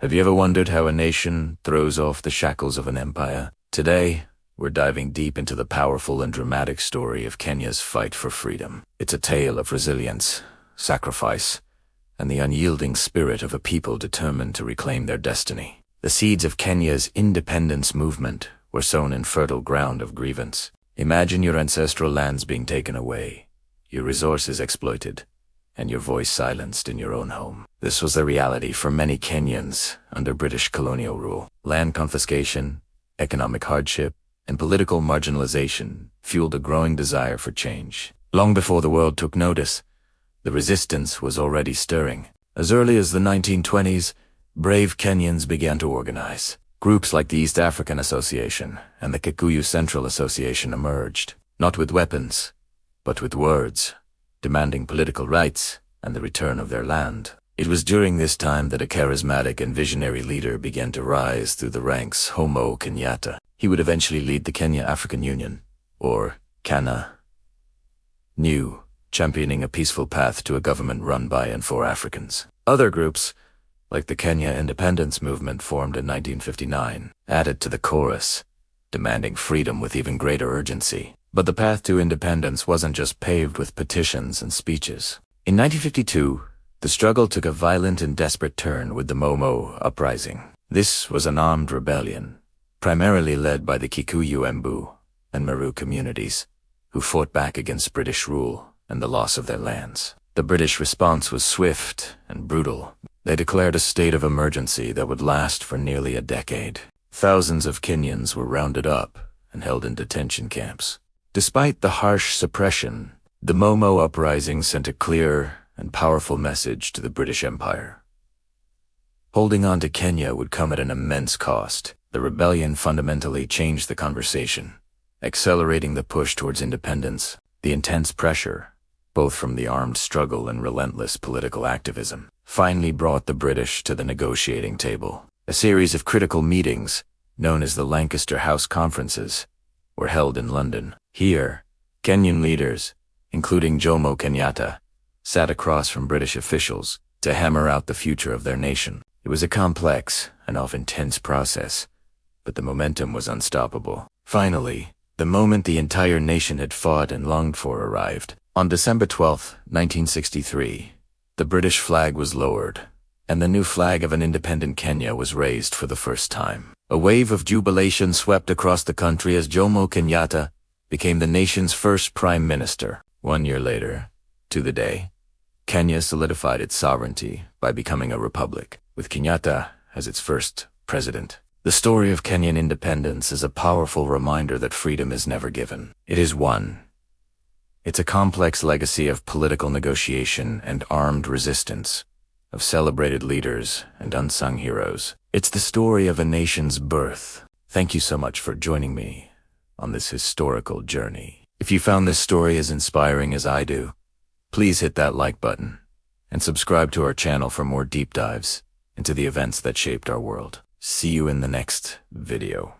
Have you ever wondered how a nation throws off the shackles of an empire? Today, we're diving deep into the powerful and dramatic story of Kenya's fight for freedom. It's a tale of resilience, sacrifice, and the unyielding spirit of a people determined to reclaim their destiny. The seeds of Kenya's independence movement were sown in fertile ground of grievance. Imagine your ancestral lands being taken away, your resources exploited, and your voice silenced in your own home. This was the reality for many Kenyans under British colonial rule. Land confiscation, economic hardship, and political marginalization fueled a growing desire for change. Long before the world took notice, the resistance was already stirring. As early as the 1920s, brave Kenyans began to organize. Groups like the East African Association and the Kikuyu Central Association emerged, not with weapons, but with words, demanding political rights and the return of their land. It was during this time that a charismatic and visionary leader began to rise through the ranks, Jomo Kenyatta. He would eventually lead the Kenya African Union, or KANU, championing a peaceful path to a government run by and for Africans. Other groups, like the Kenya Independence Movement formed in 1959, added to the chorus, demanding freedom with even greater urgency. But the path to independence wasn't just paved with petitions and speeches. In 1952, the struggle took a violent and desperate turn with the Momo uprising. This was an armed rebellion, primarily led by the Kikuyu and Meru communities, who fought back against British rule and the loss of their lands. The British response was swift and brutal. They declared a state of emergency that would last for nearly a decade. Thousands of Kenyans were rounded up and held in detention camps. Despite the harsh suppression, the Momo uprising sent a clear and powerful message to the British Empire. Holding on to Kenya would come at an immense cost. The rebellion fundamentally changed the conversation, accelerating the push towards independence. The intense pressure, both from the armed struggle and relentless political activism, finally brought the British to the negotiating table. A series of critical meetings, known as the Lancaster House Conferences, were held in London. Here, Kenyan leaders, including Jomo Kenyatta, sat across from British officials to hammer out the future of their nation. It was a complex and often tense process, but the momentum was unstoppable. Finally, the moment the entire nation had fought and longed for arrived. On December 12, 1963, the British flag was lowered, and the new flag of an independent Kenya was raised for the first time. A wave of jubilation swept across the country as Jomo Kenyatta became the nation's first prime minister. 1 year later, to the day, Kenya solidified its sovereignty by becoming a republic, with Kenyatta as its first president. The story of Kenyan independence is a powerful reminder that freedom is never given. It is won. It's a complex legacy of political negotiation and armed resistance, of celebrated leaders and unsung heroes. It's the story of a nation's birth. Thank you so much for joining me on this historical journey. If you found this story as inspiring as I do, please hit that like button and subscribe to our channel for more deep dives into the events that shaped our world. See you in the next video.